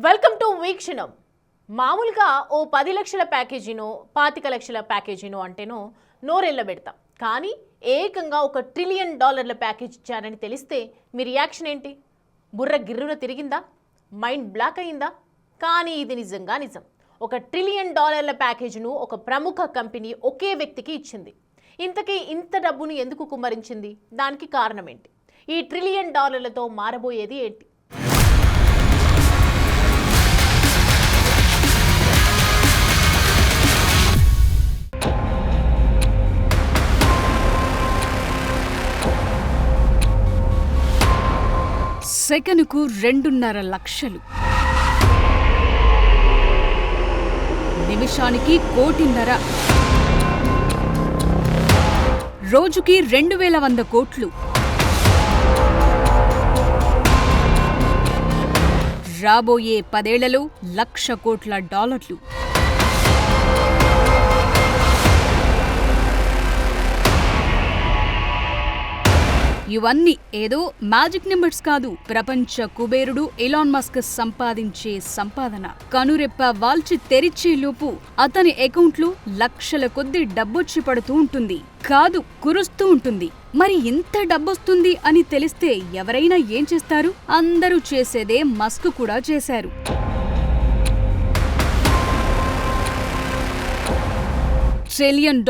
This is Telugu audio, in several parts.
Welcome to వీక్షణం. మామూలుగా ఓ 10 లక్షల ప్యాకేజీనో 25 లక్షల ప్యాకేజీనో అంటేనో నోరెళ్ళబెడతాం. కానీ ఏకంగా $1 ట్రిలియన్ ప్యాకేజ్ ఇచ్చారని తెలిస్తే మీ రియాక్షన్ ఏంటి? బుర్ర గిర్రున తిరిగిందా? మైండ్ బ్లాక్ అయిందా? కానీ ఇది నిజంగా నిజం. $1 ట్రిలియన్ ప్యాకేజీను ఒక ప్రముఖ కంపెనీ ఒకే వ్యక్తికి ఇచ్చింది. ఇంతకీ ఇంత డబ్బును ఎందుకు కుమ్మరించింది? దానికి కారణం ఏంటి? ఈ $1 ట్రిలియన్ మారబోయేది ఏంటి? సెకనుకు 2.5 లక్షలు, నిమిషానికి 1.5 కోటి, రోజుకి 2100 కోట్లు, రాబోయే 10 ఏళ్లలో $1,00,000 కోట్ల. ఇవన్నీ ఏదో మ్యాజిక్ నెంబర్స్ కాదు. ప్రపంచ కుబేరుడు ఎలాన్ మస్క్ సంపాదించే సంపాదన. కనురెప్ప వాల్చి తెరిచే లోపు అతని అకౌంట్లో లక్షల కొద్ది డబ్బొచ్చి పడుతూ ఉంటుంది. కాదు, కురుస్తూ ఉంటుంది. మరి ఇంత డబ్బొస్తుంది అని తెలిస్తే ఎవరైనా ఏం చేస్తారు? అందరూ చేసేదే మస్క్ కూడా చేశారు. $1 ట్రిలియన్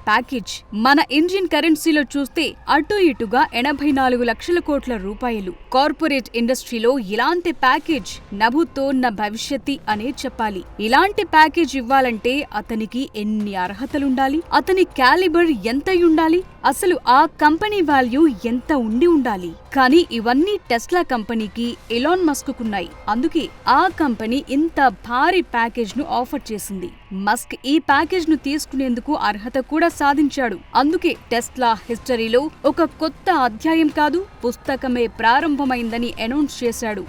ప్యాకేజ్ మన ఇండియన్ కరెన్సీలో చూస్తే అటు ఇటుగా 84 లక్షల కోట్ల రూపాయలు. కార్పొరేట్ ఇండస్ట్రీలో ఇలాంటి ప్యాకేజ్ నభూతో న భవిష్యత్తి అనే చెప్పాలి. ఇలాంటి ప్యాకేజ్ ఇవ్వాలంటే అతనికి ఎన్ని అర్హతలుండాలి? అతని క్యాలిబర్ ఎంతయుండాలి? అసలు ఆ కంపెనీ వాల్యూ ఎంత ఉండాలి? కానీ ఇవన్నీ టెస్లా కంపెనీకి, ఎలాన్ మస్క్ కున్నాయి. అందుకే ఆ కంపెనీ ఇంత భారీ ప్యాకేజ్ ను ఆఫర్ చేసింది. మస్క్ ఈ ప్యాకేజ్ ను తీసుకునేందుకు అర్హత కూడా సాధించాడు. అందుకే టెస్లా హిస్టరీలో ఒక కొత్త అధ్యాయం కాదు, పుస్తకమే ప్రారంభమైందని అనౌన్స్ చేశాడు.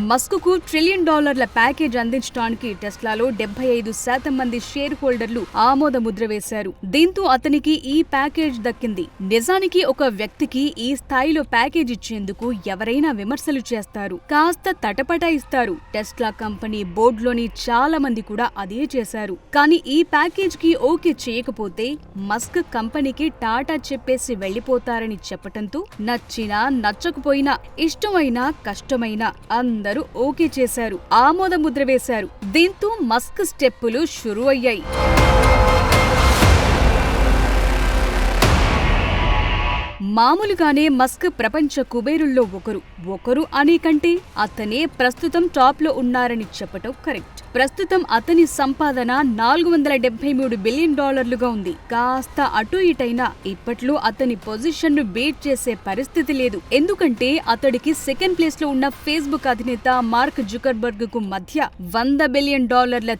మస్క్కు $1 ట్రిలియన్ ప్యాకేజ్ అందించడానికి టెస్లాలో 75% మంది షేర్ హోల్డర్లు ఆమోద ముద్ర వేశారు. దీంతో అతనికి ఈ ప్యాకేజ్ దక్కింది. నిజానికి ఒక వ్యక్తికి ఈ స్థాయిలో ప్యాకేజ్ ఇచ్చేందుకు ఎవరైనా విమర్శలు చేస్తారు, కాస్త తటపటాయిస్తారు. టెస్లా కంపెనీ బోర్డులోని చాలా మంది కూడా అదే చేశారు. కానీ ఈ ప్యాకేజ్ కి ఓకే చేయకపోతే మస్క్ కంపెనీకి టాటా చెప్పేసి వెళ్లిపోతారని చెప్పటంతో నచ్చినా నచ్చకపోయినా, ఇష్టమైనా కష్టమైనా అందరూ ఓకే చేశారు, ఆమోద ముద్ర వేశారు. దీంతో మస్క్ స్టెప్పులు షురూ అయ్యాయి. మామూలుగానే మస్క్ ప్రపంచ కుబేరుల్లో ఒకరు అనే కంటే అతనే ప్రస్తుతం టాప్ లో ఉన్నారని చెప్పటం కరెక్ట్. ప్రస్తుతం అతని సంపాదన $473 బిలియన్ ఉంది. కాస్త అటు ఇటైనా ఇప్పట్లో అతని పొజిషన్ ను బీట్ చేసే పరిస్థితి లేదు. ఎందుకంటే అతడికి సెకండ్ ప్లేస్ లో ఉన్న ఫేస్బుక్ అధినేత మార్క్ జుకర్బర్గ్ కు మధ్య $100 బిలియన్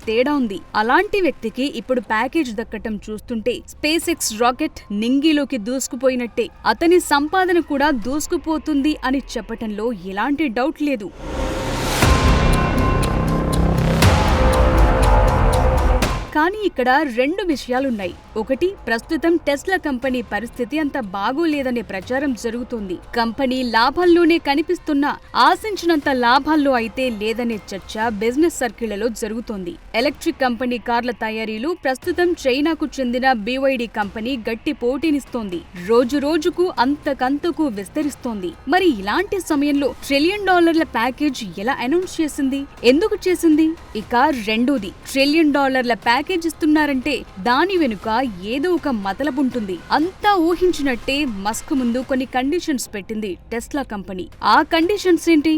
తేడా ఉంది. అలాంటి వ్యక్తికి ఇప్పుడు ప్యాకేజ్ దక్కటం చూస్తుంటే స్పేస్ ఎక్స్ రాకెట్ నింగిలోకి దూసుకుపోయినట్టే. అతని సంపాదన కూడా దూసుకుపోతుంది అని చెప్పటంలో ఎలాంటి డౌట్ లేదు. కానీ ఇక్కడ 2 విషయాలున్నాయి. ఒకటి, ప్రస్తుతం టెస్లా కంపెనీ పరిస్థితి అంత బాగోలేదనే ప్రచారం జరుగుతోంది. కంపెనీ లాభాల్లోనే కనిపిస్తున్నా ఆశించినంత లాభాల్లో అయితే లేదనే చర్చ బిజినెస్ సర్కిళ్లలో జరుగుతోంది. ఎలక్ట్రిక్ కంపెనీ కార్ల తయారీలో ప్రస్తుతం చైనాకు చెందిన BYD కంపెనీ గట్టి పోటీనిస్తోంది. రోజు రోజుకు అంతకంతకు విస్తరిస్తోంది. మరి ఇలాంటి సమయంలో $1 ట్రిలియన్ ప్యాకేజ్ ఎలా అనౌన్స్ చేసింది? ఎందుకు చేసింది? ఇక రెండోది, $1 ట్రిలియన్ ప్యాకేజ్ ఇస్తున్నారంటే దాని వెనుక ఏదో ఒక మతలబుంటుంది. అంతా ఊహించినట్టే మస్క్ ముందు కొన్ని కండిషన్స్ పెట్టింది టెస్లా కంపెనీ. ఆ కండిషన్స్ ఏంటి?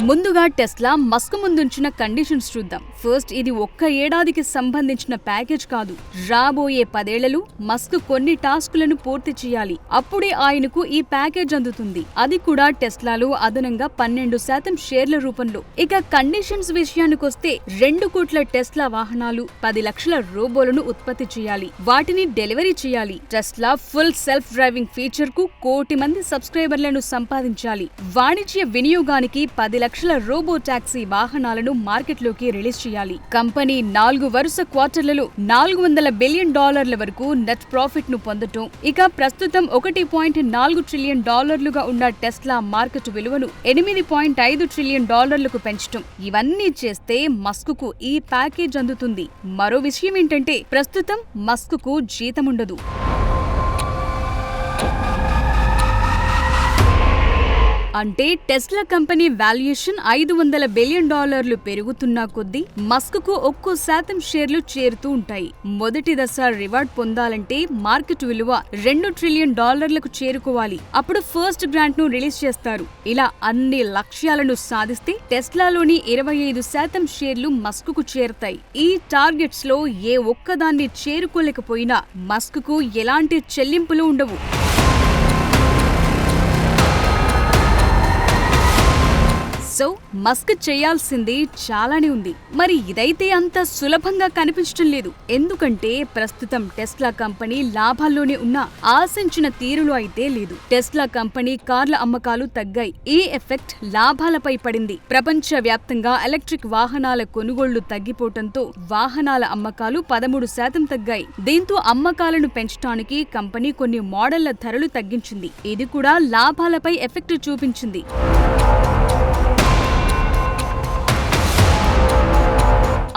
ముందుగా టెస్లా మస్క్ ముందుంచిన కండిషన్స్ చూద్దాం. ఫస్ట్, ఇది 1 ఏడాదికి సంబంధించిన ప్యాకేజ్ కాదు. రాబోయే 10 ఏళ్లలో మస్క్ కొన్ని టాస్కులను పూర్తి చేయాలి. అప్పుడే ఆయనకు ఈ ప్యాకేజ్ అందుతుంది. అది కూడా టెస్లాలో అదనంగా 12% షేర్ల రూపంలో. ఇక కండిషన్స్ విషయానికొస్తే 2 కోట్ల టెస్లా వాహనాలు, 10 లక్షల రోబోలను ఉత్పత్తి చేయాలి. వాటిని డెలివరీ చేయాలి. Tesla full self driving feature కు 1 కోటి మంది సబ్స్క్రైబర్లను సంపాదించాలి. వాణిజ్య వినియోగానికి 10 లక్షల రోబో టాక్సీ వాహనాలను మార్కెట్లోకి రిలీజ్ చేయాలి. కంపెనీ 4 వరుస క్వార్టర్లలో $400 బిలియన్ వరకు నెట్ ప్రాఫిట్ ను పొందటం, ఇక ప్రస్తుతం $1.4 ట్రిలియన్ ఉన్న టెస్లా మార్కెట్ విలువను $8.5 ట్రిలియన్ పెంచటం, ఇవన్నీ చేస్తే మస్క్ కు ఈ ప్యాకేజ్ అందుతుంది. మరో విషయం ఏంటంటే ప్రస్తుతం మస్క్ కు జీతముండదు. అంటే టెస్లా కంపెనీ వాల్యుయేషన్ $500 బిలియన్ పెరుగుతున్నా కొద్దీ మస్క్ కు ఒక్కో శాతం షేర్లు చేరుతూ ఉంటాయి. మొదటి దశ రివార్డ్ పొందాలంటే మార్కెట్ విలువ $2 ట్రిలియన్ చేరుకోవాలి. అప్పుడు ఫస్ట్ గ్రాంట్ ను రిలీజ్ చేస్తారు. ఇలా అన్ని లక్ష్యాలను సాధిస్తే టెస్లాలోని 25% షేర్లు మస్క్ కు చేరుతాయి. ఈ టార్గెట్స్ లో ఏ ఒక్కదాన్ని చేరుకోలేకపోయినా మస్క్ కు ఎలాంటి చెల్లింపులు ఉండవు. సో మస్క్ చేయాల్సింది చాలానే ఉంది. మరి ఇదైతే అంత సులభంగా కనిపించడం లేదు. ఎందుకంటే ప్రస్తుతం టెస్లా కంపెనీ లాభాల్లోనే ఉన్న ఆశించిన తీరులో అయితే లేదు. టెస్లా కంపెనీ కార్ల అమ్మకాలు తగ్గాయి. ఈ ఎఫెక్ట్ లాభాలపై పడింది. ప్రపంచ వ్యాప్తంగా ఎలక్ట్రిక్ వాహనాల కొనుగోళ్లు తగ్గిపోవడంతో వాహనాల అమ్మకాలు 13% తగ్గాయి. దీంతో అమ్మకాలను పెంచడానికి కంపెనీ కొన్ని మోడళ్ల ధరలు తగ్గించింది. ఇది కూడా లాభాలపై ఎఫెక్ట్ చూపించింది.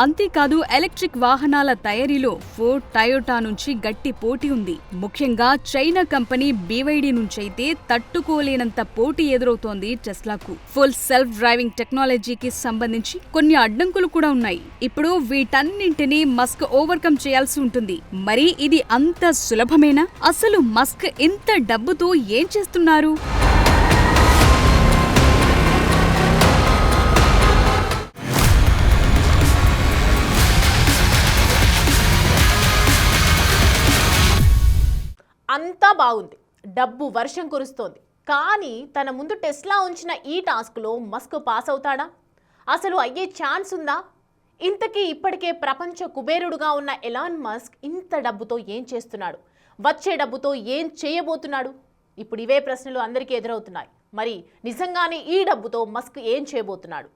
అంతేకాదు ఎలక్ట్రిక్ వాహనాల తయారీలో ఫోర్డ్, టయోటా నుంచి గట్టి పోటీ ఉంది. ముఖ్యంగా చైనా కంపెనీ BYD నుంచైతే తట్టుకోలేనంత పోటీ ఎదురవుతోంది టెస్లాకు. ఫుల్ సెల్ఫ్ డ్రైవింగ్ టెక్నాలజీకి సంబంధించి కొన్ని అడ్డంకులు కూడా ఉన్నాయి. ఇప్పుడు వీటన్నింటినీ మస్క్ ఓవర్కమ్ చేయాల్సి ఉంటుంది. మరి ఇది అంత సులభమేనా? అసలు మస్క్ ఇంత డబ్బుతో ఏం చేస్తున్నారు? అంతా బాగుంది, డబ్బు వర్షం కురుస్తోంది. కానీ తన ముందు టెస్లా ఉంచిన ఈ టాస్క్లో మస్క్ పాస్ అవుతాడా? అసలు అయ్యే ఛాన్స్ ఉందా? ఇంతకీ ఇప్పటికే ప్రపంచ కుబేరుడుగా ఉన్న ఎలాన్ మస్క్ ఇంత డబ్బుతో ఏం చేస్తున్నాడు? వచ్చే డబ్బుతో ఏం చేయబోతున్నాడు? ఇప్పుడు ఇవే ప్రశ్నలు అందరికీ ఎదురవుతున్నాయి. మరి నిజంగానే ఈ డబ్బుతో మస్క్ ఏం చేయబోతున్నాడు?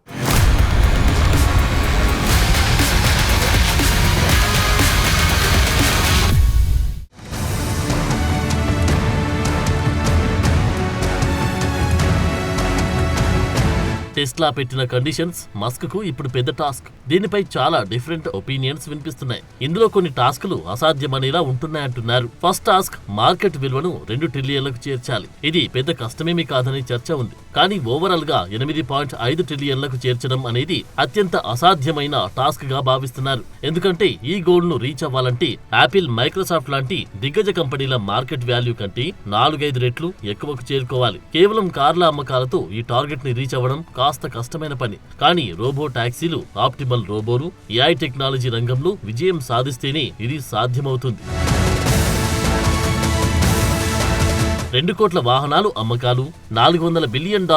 టెస్లా పెట్టిన కండిషన్స్ మస్క్ కు ఇప్పుడు పెద్ద టాస్క్. దీనిపై చాలా డిఫరెంట్ ఒపీనియన్స్ వినిపిస్తున్నాయి. ఇందులో కొన్ని టాస్కులు అసాధ్యమనేలా ఉంటున్నాయంటున్నారు. ఫస్ట్ టాస్క్ మార్కెట్ విలువను $2 ట్రిలియన్లకు చేర్చాలి. ఇది పెద్ద కష్టమేమీ కాదని చర్చ ఉంది. కానీ ఓవరాల్ గా $8.5 ట్రిలియన్లకు చేర్చడం అనేది అత్యంత అసాధ్యమైన టాస్క్ గా భావిస్తున్నారు. ఎందుకంటే ఈ గోల్ ను రీచ్ అవ్వాలంటే యాపిల్, మైక్రోసాఫ్ట్ లాంటి దిగ్గజ కంపెనీల మార్కెట్ వాల్యూ కంటే 4-5 రెట్లు ఎక్కువకు చేరుకోవాలి. కేవలం కార్ల అమ్మకాలతో ఈ టార్గెట్ ని రీచ్ అవ్వడం కాస్త కష్టమైన పని. కానీ రోబో టాక్సీలు, ఆప్టిమల్ రోబోలు, AI టెక్నాలజీ రంగంలో విజయం సాధిస్తేనే ఇది సాధ్యమవుతుంది. 2 కోట్ల వాహనాలు అమ్మకాలు, $400 బిలియన్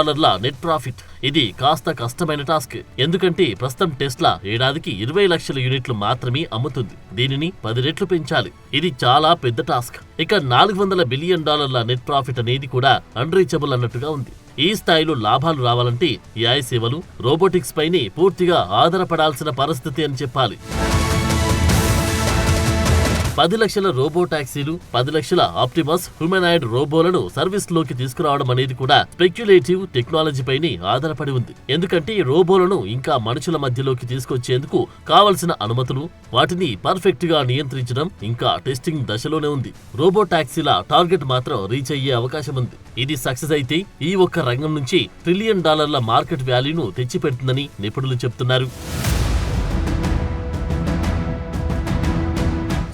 నెట్ ప్రాఫిట్. ఇది కాస్త కష్టమైన టాస్క్. ఎందుకంటే ప్రస్తుతం టెస్లా ఏడాదికి 20 లక్షల యూనిట్లు మాత్రమే అమ్ముతుంది. దీనిని 10 రెట్లు పెంచాలి. ఇది చాలా పెద్ద టాస్క్. ఇక $400 బిలియన్ నెట్ ప్రాఫిట్ అనేది కూడా అన్రీచబుల్ అన్నట్టుగా ఉంది. ఈ స్థాయిలో లాభాలు రావాలంటే AI సేవలు, రోబోటిక్స్ పైనే పూర్తిగా ఆధారపడాల్సిన పరిస్థితి అని చెప్పాలి. 10 లక్షల రోబో టాక్సీలు, 10 లక్షల ఆప్టిమస్ హ్యూమనాయిడ్ రోబోలను సర్వీస్ లోకి తీసుకురావడం అనేది కూడా స్పెక్యులేటివ్ టెక్నాలజీ పైనే ఆధారపడి ఉంది. ఎందుకంటే ఈ రోబోలను ఇంకా మనుషుల మధ్యలోకి తీసుకొచ్చేందుకు కావలసిన అనుమతులు, వాటిని పర్ఫెక్ట్ గా నియంత్రించడం ఇంకా టెస్టింగ్ దశలోనే ఉంది. రోబో టాక్సీల టార్గెట్ మాత్రం రీచ్ అయ్యే అవకాశం ఉంది. ఇది సక్సెస్ అయితే ఈ ఒక్క రంగం నుంచి $1 ట్రిలియన్ మార్కెట్ వాల్యూను తెచ్చిపెడుతుందని నిపుణులు చెప్తున్నారు.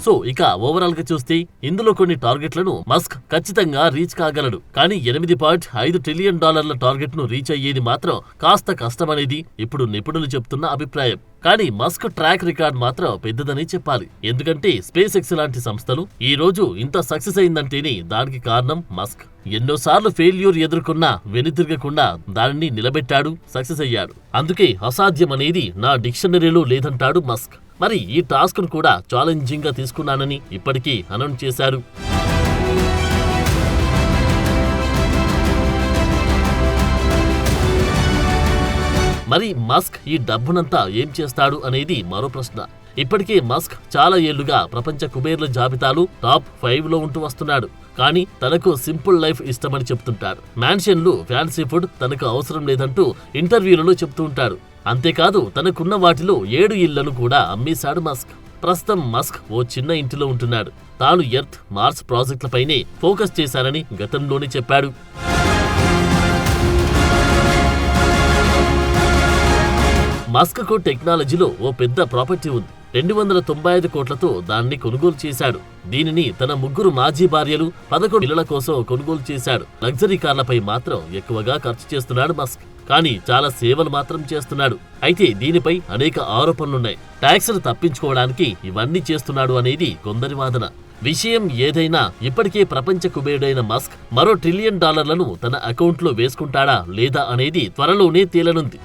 సో ఇక ఓవరాల్ గా చూస్తే ఇందులో కొన్ని టార్గెట్లను మస్క్ ఖచ్చితంగా రీచ్ కాగలడు. కానీ $8.5 ట్రిలియన్ టార్గెట్ ను రీచ్ అయ్యేది మాత్రం కాస్త కష్టమనేది ఇప్పుడు నిపుణులు చెప్తున్న అభిప్రాయం. కానీ మస్క్ ట్రాక్ రికార్డ్ మాత్రం పెద్దదని చెప్పాలి. ఎందుకంటే స్పేస్ ఎక్స్ లాంటి సంస్థలు ఈ రోజు ఇంత సక్సెస్ అయిందంటేనే దానికి కారణం మస్క్. ఎన్నోసార్లు ఫెయిల్యూర్ ఎదుర్కొన్నా వెనుతిరగకుండా దానిని నిలబెట్టాడు, సక్సెస్ అయ్యాడు. అందుకే అసాధ్యం అనేది నా డిక్షనరీలో లేదంటాడు మస్క్. మరి ఈ టాస్క్ ను కూడా ఛాలెంజింగ్ గా తీసుకున్నానని ఇప్పటికీ అనౌన్స్ చేశారు. మరి మస్క్ ఈ డబ్బునంతా ఏం చేస్తాడు అనేది మరో ప్రశ్న. ఇప్పటికే మస్క్ చాలా ఏళ్లుగా ప్రపంచ కుబేర్ల జాబితాలో టాప్ 5లో ఉంటూ వస్తున్నాడు. కానీ తనకు సింపుల్ లైఫ్ ఇష్టమని చెప్తుంటాడు. మ్యాన్షన్లు, ఫ్యాన్సీ ఫుడ్ తనకు అవసరం లేదంటూ ఇంటర్వ్యూలలో చెప్తూ ఉంటాడు. అంతేకాదు తనకున్న వాటిలో 7 ఇళ్లను కూడా అమ్మేశాడు మస్క్. ప్రస్తుతం మస్క్ ఓ చిన్న ఇంటిలో ఉంటున్నాడు. తాను ఎర్త్, మార్స్ ప్రాజెక్టులపైనే ఫోకస్ చేశారని గతంలోనే చెప్పాడు. మస్క్కు టెక్నాలజీలో ఓ పెద్ద ప్రాపర్టీ ఉంది. 295 కోట్లతో దాన్ని కొనుగోలు చేశాడు. దీనిని తన 3 మాజీ భార్యలు 11 పిల్లల కోసం కొనుగోలు చేశాడు. లగ్జరీ కార్లపై మాత్రం ఎక్కువగా ఖర్చు చేస్తున్నాడు మస్క్. కానీ చాలా సేవలు మాత్రం చేస్తున్నాడు. అయితే దీనిపై అనేక ఆరోపణలున్నాయి. ట్యాక్సులు తప్పించుకోవడానికి ఇవన్నీ చేస్తున్నాడు అనేది కొందరి వాదన. విషయం ఏదైనా ఇప్పటికే ప్రపంచ కుబేరుడైన మస్క్ మరో $1 ట్రిలియన్ తన అకౌంట్లో వేసుకుంటాడా లేదా అనేది త్వరలోనే తేలనుంది.